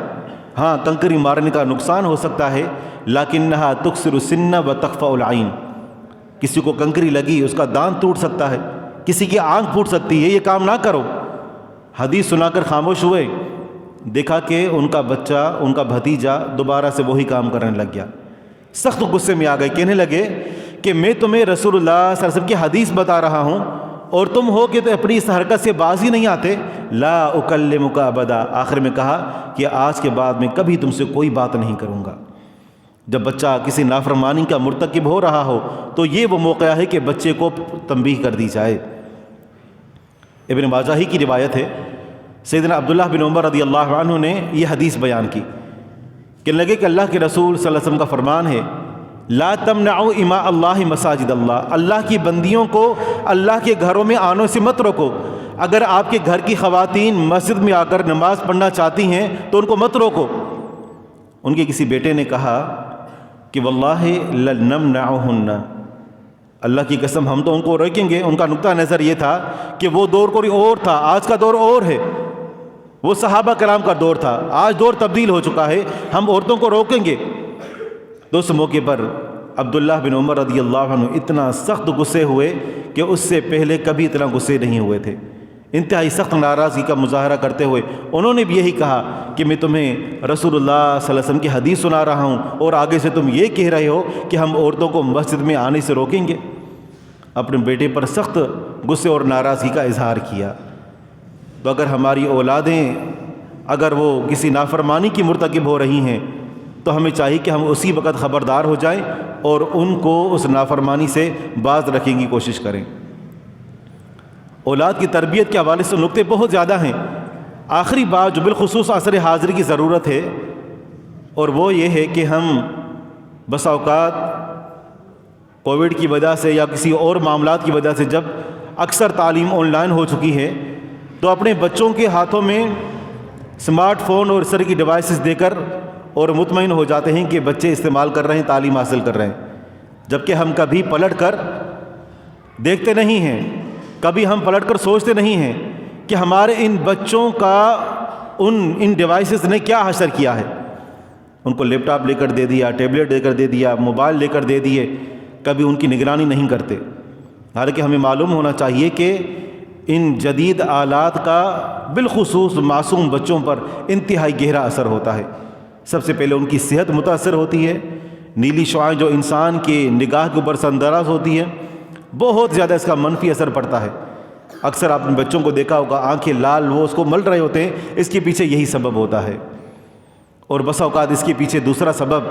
ہاں کنکری مارنے کا نقصان ہو سکتا ہے، لیکنھا تکسر السن و تخفی العین، کسی کو کنکری لگی اس کا دانت ٹوٹ سکتا ہے، کسی کی آنکھ پھوٹ سکتی ہے، یہ کام نہ کرو۔ حدیث سنا کر خاموش ہوئے، دیکھا کہ ان کا بچہ، ان کا بھتیجا دوبارہ سے وہی کام کرنے لگ گیا۔ سخت غصے میں آ گئے، کہنے لگے کہ میں تمہیں رسول اللہ صلی اللہ علیہ وسلم کی حدیث بتا رہا ہوں اور تم ہو کہ تو اپنی اس حرکت سے باز ہی نہیں آتے۔ لا اکلمک ابدا، آخر میں کہا کہ آج کے بعد میں کبھی تم سے کوئی بات نہیں کروں گا۔ جب بچہ کسی نافرمانی کا مرتکب ہو رہا ہو تو یہ وہ موقع ہے کہ بچے کو تنبیہ کر دی جائے۔ ابن ماجہ ہی کی روایت ہے، سیدنا عبداللہ بن عمر رضی اللہ عنہ نے یہ حدیث بیان کی کہ لگے کہ اللہ کے رسول صلی اللہ علیہ وسلم کا فرمان ہے، لا تمنعوا اماء اللہ مساجد اللہ، اللہ کی بندیوں کو اللہ کے گھروں میں آنے سے مت روکو۔ اگر آپ کے گھر کی خواتین مسجد میں آ کر نماز پڑھنا چاہتی ہیں تو ان کو مت روکو۔ ان کے کسی بیٹے نے کہا کہ واللہ لنمنعہن، اللہ کی قسم ہم تو ان کو روکیں گے۔ ان کا نقطہ نظر یہ تھا کہ وہ دور کوئی اور تھا، آج کا دور اور ہے، وہ صحابہ کرام کا دور تھا، آج دور تبدیل ہو چکا ہے، ہم عورتوں کو روکیں گے۔ تو اس موقع پر عبداللہ بن عمر رضی اللہ عنہ اتنا سخت غصے ہوئے کہ اس سے پہلے کبھی اتنا غصے نہیں ہوئے تھے۔ انتہائی سخت ناراضگی کا مظاہرہ کرتے ہوئے انہوں نے بھی یہی کہا کہ میں تمہیں رسول اللہ صلی اللہ علیہ وسلم کی حدیث سنا رہا ہوں اور آگے سے تم یہ کہہ رہے ہو کہ ہم عورتوں کو مسجد میں آنے سے روکیں گے۔ اپنے بیٹے پر سخت غصے اور ناراضگی کا اظہار کیا۔ تو اگر ہماری اولادیں اگر وہ کسی نافرمانی کی مرتکب ہو رہی ہیں تو ہمیں چاہیے کہ ہم اسی وقت خبردار ہو جائیں اور ان کو اس نافرمانی سے باز رکھنے کی کوشش کریں۔ اولاد کی تربیت کے حوالے سے نقطے بہت زیادہ ہیں۔ آخری بات جو بالخصوص عصر حاضر کی ضرورت ہے اور وہ یہ ہے کہ ہم بس اوقات کووڈ کی وجہ سے یا کسی اور معاملات کی وجہ سے جب اکثر تعلیم آن لائن ہو چکی ہے تو اپنے بچوں کے ہاتھوں میں اسمارٹ فون اور اس طرح کی ڈیوائسز دے کر اور مطمئن ہو جاتے ہیں کہ بچے استعمال کر رہے ہیں، تعلیم حاصل کر رہے ہیں، جبکہ ہم کبھی پلٹ کر دیکھتے نہیں ہیں، کبھی ہم پلٹ کر سوچتے نہیں ہیں کہ ہمارے ان بچوں کا ان ڈیوائسز نے کیا اثر کیا ہے۔ ان کو لیپ ٹاپ لے کر دے دیا، ٹیبلٹ لے کر دے دیا، موبائل لے کر دے دیے، کبھی ان کی نگرانی نہیں کرتے۔ حالانکہ ہمیں معلوم ہونا چاہیے کہ ان جدید آلات کا بالخصوص معصوم بچوں پر انتہائی گہرا اثر ہوتا ہے۔ سب سے پہلے ان کی صحت متاثر ہوتی ہے، نیلی شعاعیں جو انسان کے نگاہ کے اوپر سے اندراز ہوتی ہے، بہت زیادہ اس کا منفی اثر پڑتا ہے۔ اکثر آپ نے بچوں کو دیکھا ہوگا، آنکھیں لال، وہ اس کو مل رہے ہوتے ہیں، اس کے پیچھے یہی سبب ہوتا ہے۔ اور بسا اوقات اس کے پیچھے دوسرا سبب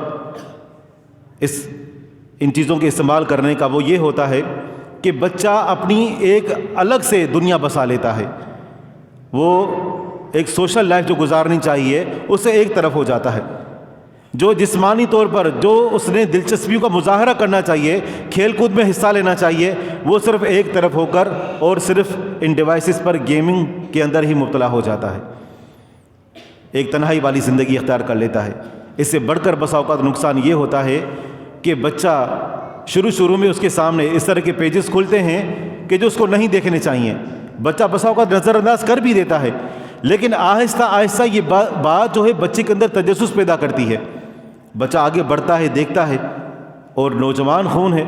ان چیزوں کے استعمال کرنے کا وہ یہ ہوتا ہے کہ بچہ اپنی ایک الگ سے دنیا بسا لیتا ہے، وہ ایک سوشل لائف جو گزارنی چاہیے اس سے ایک طرف ہو جاتا ہے۔ جو جسمانی طور پر جو اس نے دلچسپیوں کا مظاہرہ کرنا چاہیے، کھیل کود میں حصہ لینا چاہیے، وہ صرف ایک طرف ہو کر اور صرف ان ڈیوائسز پر گیمنگ کے اندر ہی مبتلا ہو جاتا ہے، ایک تنہائی والی زندگی اختیار کر لیتا ہے۔ اس سے بڑھ کر بسا اوقات نقصان یہ ہوتا ہے کہ بچہ شروع میں اس کے سامنے اس طرح کے پیجز کھلتے ہیں کہ جو اس کو نہیں دیکھنے چاہیے، بچہ بسا اوقات نظر انداز کر بھی دیتا ہے، لیکن آہستہ آہستہ یہ بات جو ہے بچے کے اندر تجسس پیدا کرتی ہے، بچہ آگے بڑھتا ہے، دیکھتا ہے، اور نوجوان خون ہے،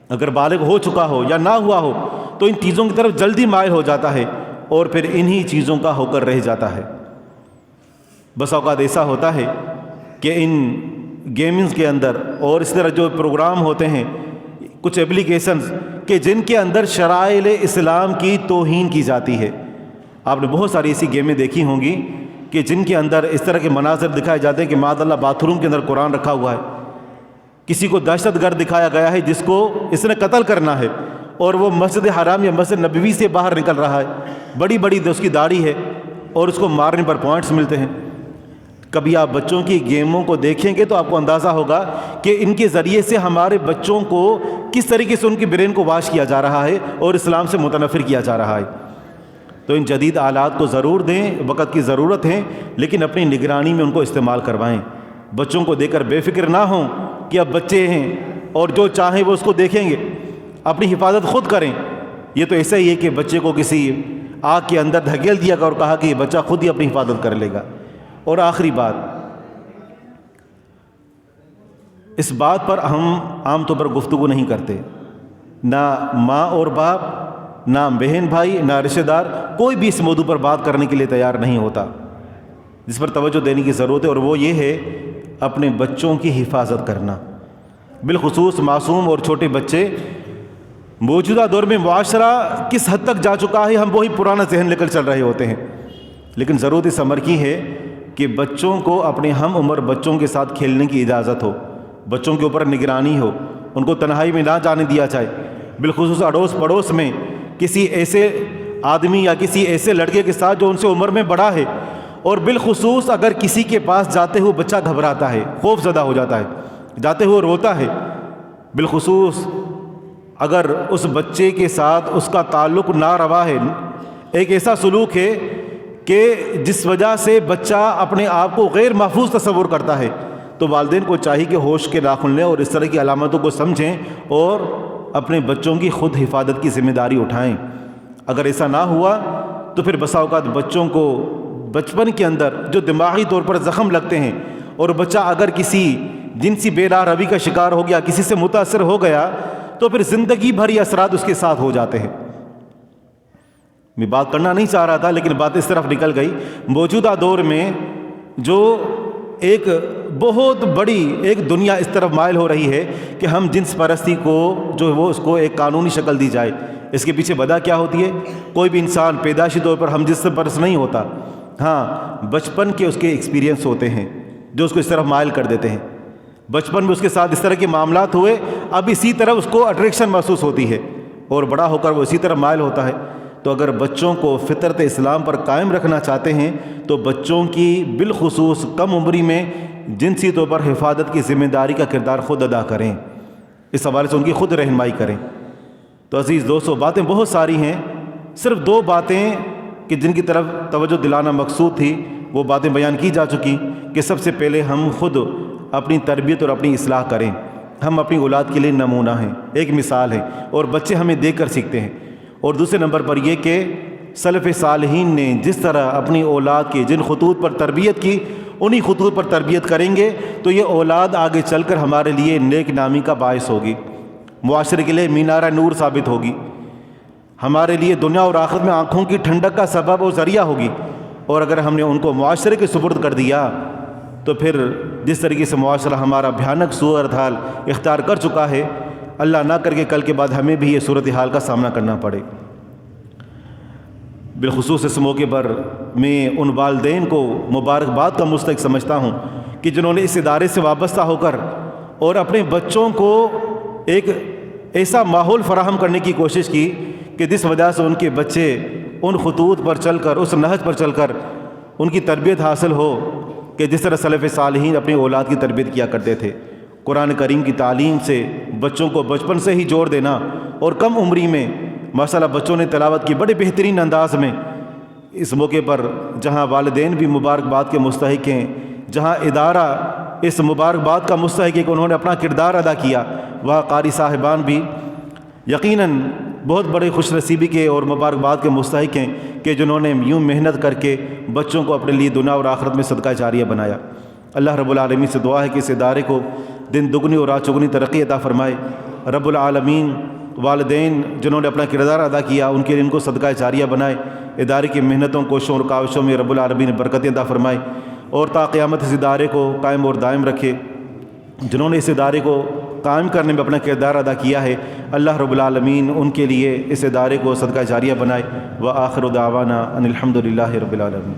اگر بالغ ہو چکا ہو یا نہ ہوا ہو تو ان چیزوں کی طرف جلدی مائل ہو جاتا ہے اور پھر انہی چیزوں کا ہو کر رہ جاتا ہے۔ بس اوقات ایسا ہوتا ہے کہ ان گیمنگز کے اندر اور اس طرح جو پروگرام ہوتے ہیں، کچھ اپلیکیشنز کہ جن کے اندر شرائع اسلام کی توہین کی جاتی ہے۔ آپ نے بہت ساری ایسی گیمیں دیکھی ہوں گی کہ جن کے اندر اس طرح کے مناظر دکھائے جاتے ہیں کہ معاذ اللہ باتھ روم کے اندر قرآن رکھا ہوا ہے، کسی کو دہشت گرد دکھایا گیا ہے جس کو اس نے قتل کرنا ہے اور وہ مسجد حرام یا مسجد نبوی سے باہر نکل رہا ہے، بڑی بڑی اس کی داڑھی ہے اور اس کو مارنے پر پوائنٹس ملتے ہیں۔ کبھی آپ بچوں کی گیموں کو دیکھیں گے تو آپ کو اندازہ ہوگا کہ ان کے ذریعے سے ہمارے بچوں کو کس طریقے سے ان کی برین کو واش کیا جا رہا ہے اور اسلام سے متنفر کیا جا رہا ہے۔ تو ان جدید آلات کو ضرور دیں، وقت کی ضرورت ہے، لیکن اپنی نگرانی میں ان کو استعمال کروائیں۔ بچوں کو دیکھ کر بے فکر نہ ہوں کہ اب بچے ہیں اور جو چاہیں وہ اس کو دیکھیں گے، اپنی حفاظت خود کریں۔ یہ تو ایسا ہی ہے کہ بچے کو کسی آگ کے اندر دھکیل دیا اور کہا کہ یہ بچہ خود ہی اپنی حفاظت کر لے گا۔ اور آخری بات، اس بات پر ہم عام طور پر گفتگو نہیں کرتے، نہ ماں اور باپ، نہ بہن بھائی، نہ رشتہ دار، کوئی بھی اس موضوع پر بات کرنے کے لیے تیار نہیں ہوتا، جس پر توجہ دینے کی ضرورت ہے، اور وہ یہ ہے اپنے بچوں کی حفاظت کرنا، بالخصوص معصوم اور چھوٹے بچے۔ موجودہ دور میں معاشرہ کس حد تک جا چکا ہے، ہم وہی پرانا ذہن لے کر چل رہے ہوتے ہیں، لیکن ضرورت اس امر کی ہے کہ بچوں کو اپنے ہم عمر بچوں کے ساتھ کھیلنے کی اجازت ہو، بچوں کے اوپر نگرانی ہو، ان کو تنہائی میں نہ جانے دیا جائے، بالخصوص اڑوس پڑوس میں کسی ایسے آدمی یا کسی ایسے لڑکے کے ساتھ جو ان سے عمر میں بڑا ہے، اور بالخصوص اگر کسی کے پاس جاتے ہوئے بچہ گھبراتا ہے، خوف زدہ ہو جاتا ہے، جاتے ہوئے روتا ہے، بالخصوص اگر اس بچے کے ساتھ اس کا تعلق ناروا ہے، ایک ایسا سلوک ہے کہ جس وجہ سے بچہ اپنے آپ کو غیر محفوظ تصور کرتا ہے، تو والدین کو چاہیے کہ ہوش کے ناخن لیں اور اس طرح کی علامتوں کو سمجھیں اور اپنے بچوں کی خود حفاظت کی ذمہ داری اٹھائیں۔ اگر ایسا نہ ہوا تو پھر بسا اوقات بچوں کو بچپن کے اندر جو دماغی طور پر زخم لگتے ہیں، اور بچہ اگر کسی جنسی بے راہ روی کا شکار ہو گیا، کسی سے متاثر ہو گیا، تو پھر زندگی بھر یہ اثرات اس کے ساتھ ہو جاتے ہیں۔ میں بات کرنا نہیں چاہ رہا تھا لیکن بات اس طرف نکل گئی۔ موجودہ دور میں جو ایک بہت بڑی ایک دنیا اس طرف مائل ہو رہی ہے کہ ہم جنس پرستی کو جو ہے وہ اس کو ایک قانونی شکل دی جائے۔ اس کے پیچھے وجہ کیا ہوتی ہے؟ کوئی بھی انسان پیدائشی طور پر ہم جنس پرست نہیں ہوتا، ہاں بچپن کے اس کے ایکسپیرینس ہوتے ہیں جو اس کو اس طرف مائل کر دیتے ہیں۔ بچپن میں اس کے ساتھ اس طرح کے معاملات ہوئے، اب اسی طرح اس کو اٹریکشن محسوس ہوتی ہے، اور بڑا ہو کر وہ اسی طرح مائل ہوتا ہے۔ تو اگر بچوں کو فطرت اسلام پر قائم رکھنا چاہتے ہیں تو بچوں کی بالخصوص کم عمری میں جنسی طور پر حفاظت کی ذمہ داری کا کردار خود ادا کریں، اس حوالے سے ان کی خود رہنمائی کریں۔ تو عزیز دوستو، باتیں بہت ساری ہیں، صرف 2 باتیں کہ جن کی طرف توجہ دلانا مقصود تھی وہ باتیں بیان کی جا چکی کہ سب سے پہلے ہم خود اپنی تربیت اور اپنی اصلاح کریں، ہم اپنی اولاد کے لیے نمونہ ہیں، ایک مثال ہے، اور بچے ہمیں دیکھ کر سیکھتے ہیں۔ اور دوسرے نمبر پر یہ کہ سلف صالحین نے جس طرح اپنی اولاد کی جن خطوط پر تربیت کی، انہی خطوط پر تربیت کریں گے تو یہ اولاد آگے چل کر ہمارے لیے نیک نامی کا باعث ہوگی، معاشرے کے لیے مینارہ نور ثابت ہوگی، ہمارے لیے دنیا اور آخرت میں آنکھوں کی ٹھنڈک کا سبب اور ذریعہ ہوگی۔ اور اگر ہم نے ان کو معاشرے کے سپرد کر دیا تو پھر جس طریقے سے معاشرہ ہمارا بھیانک صورتحال اختیار کر چکا ہے، اللہ نہ کر کے کل کے بعد ہمیں بھی یہ صورتحال کا سامنا کرنا پڑے۔ بالخصوص اس موقع پر میں ان والدین کو مبارکباد کا مستحق سمجھتا ہوں کہ جنہوں نے اس ادارے سے وابستہ ہو کر اور اپنے بچوں کو ایک ایسا ماحول فراہم کرنے کی کوشش کی کہ جس وجہ سے ان کے بچے ان خطوط پر چل کر، اس نہج پر چل کر ان کی تربیت حاصل ہو کہ جس طرح سلف صالحین اپنی اولاد کی تربیت کیا کرتے تھے۔ قرآن کریم کی تعلیم سے بچوں کو بچپن سے ہی جوڑ دینا، اور کم عمری میں ماشاءاللہ بچوں نے تلاوت کی بڑے بہترین انداز میں۔ اس موقع پر جہاں والدین بھی مبارکباد کے مستحق ہیں، جہاں ادارہ اس مبارکباد کا مستحق ہے کہ انہوں نے اپنا کردار ادا کیا، وہاں قاری صاحبان بھی یقیناً بہت بڑے خوش نصیبی کے اور مبارکباد کے مستحق ہیں کہ جنہوں نے یوں محنت کر کے بچوں کو اپنے لیے دنیا اور آخرت میں صدقہ جاریہ بنایا۔ اللہ رب العالمین سے دعا ہے کہ اس ادارے کو دن دگنی اور رات چگنی ترقی عطا فرمائے۔ رب العالمین والدین جنہوں نے اپنا کردار ادا کیا ان کے لیے ان کو صدقہ جاریہ بنائے، ادارے کی محنتوں کوششوں اور کاوشوں میں رب العالمین برکتیں عطا فرمائے، اور تا قیامت اس ادارے کو قائم اور دائم رکھے۔ جنہوں نے اس ادارے کو قائم کرنے میں اپنا کردار ادا کیا ہے، اللہ رب العالمین ان کے لیے اس ادارے کو صدقہ جاریہ بنائے۔ وآخر دعوانا ان الحمد للہ رب العالمین۔